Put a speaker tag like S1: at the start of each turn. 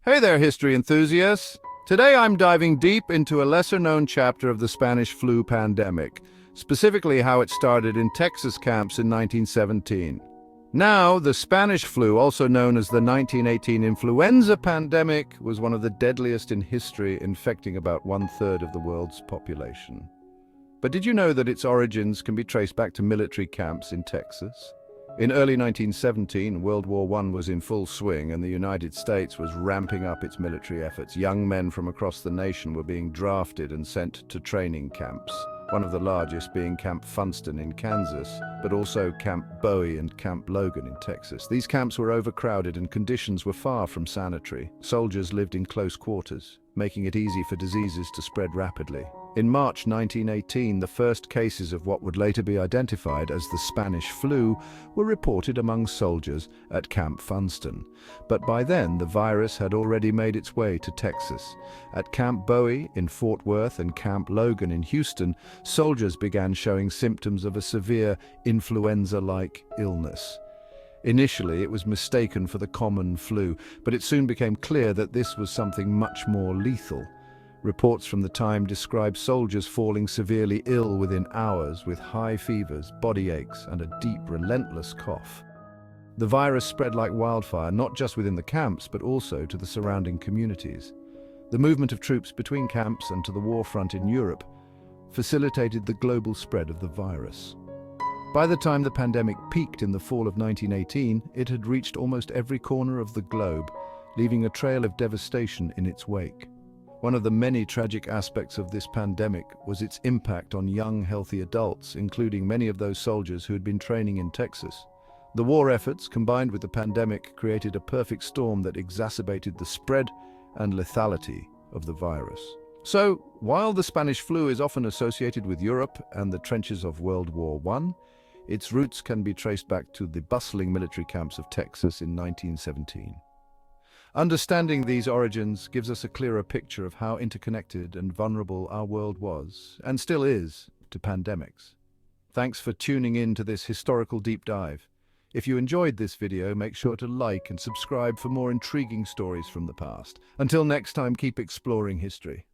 S1: Hey there, history enthusiasts! Today I'm diving deep into a lesser-known chapter of the Spanish flu pandemic, specifically how it started in Texas camps in 1917. Now, the Spanish flu, also known as the 1918 influenza pandemic, was one of the deadliest in history, infecting about one-third of the world's population. But did you know that its origins can be traced back to military camps in Texas? In early 1917, World War I was in full swing and the United States was ramping up its military efforts. Young men from across the nation were being drafted and sent to training camps, one of the largest being Camp Funston in Kansas, but also Camp Bowie and Camp Logan in Texas. These camps were overcrowded and conditions were far from sanitary. Soldiers lived in close quarters, making it easy for diseases to spread rapidly. In March 1918, the first cases of what would later be identified as the Spanish flu were reported among soldiers at Camp Funston. But by then, the virus had already made its way to Texas. At Camp Bowie in Fort Worth and Camp Logan in Houston, soldiers began showing symptoms of a severe influenza-like illness. Initially, it was mistaken for the common flu, but it soon became clear that this was something much more lethal. Reports from the time describe soldiers falling severely ill within hours with high fevers, body aches, and a deep, relentless cough. The virus spread like wildfire, not just within the camps, but also to the surrounding communities. The movement of troops between camps and to the war front in Europe facilitated the global spread of the virus. By the time the pandemic peaked in the fall of 1918, it had reached almost every corner of the globe, leaving a trail of devastation in its wake. One of the many tragic aspects of this pandemic was its impact on young, healthy adults, including many of those soldiers who had been training in Texas. The war efforts, combined with the pandemic, created a perfect storm that exacerbated the spread and lethality of the virus. So, while the Spanish flu is often associated with Europe and the trenches of World War I, its roots can be traced back to the bustling military camps of Texas in 1917. Understanding these origins gives us a clearer picture of how interconnected and vulnerable our world was, and still is, to pandemics. Thanks for tuning in to this historical deep dive. If you enjoyed this video, make sure to like and subscribe for more intriguing stories from the past. Until next time, keep exploring history.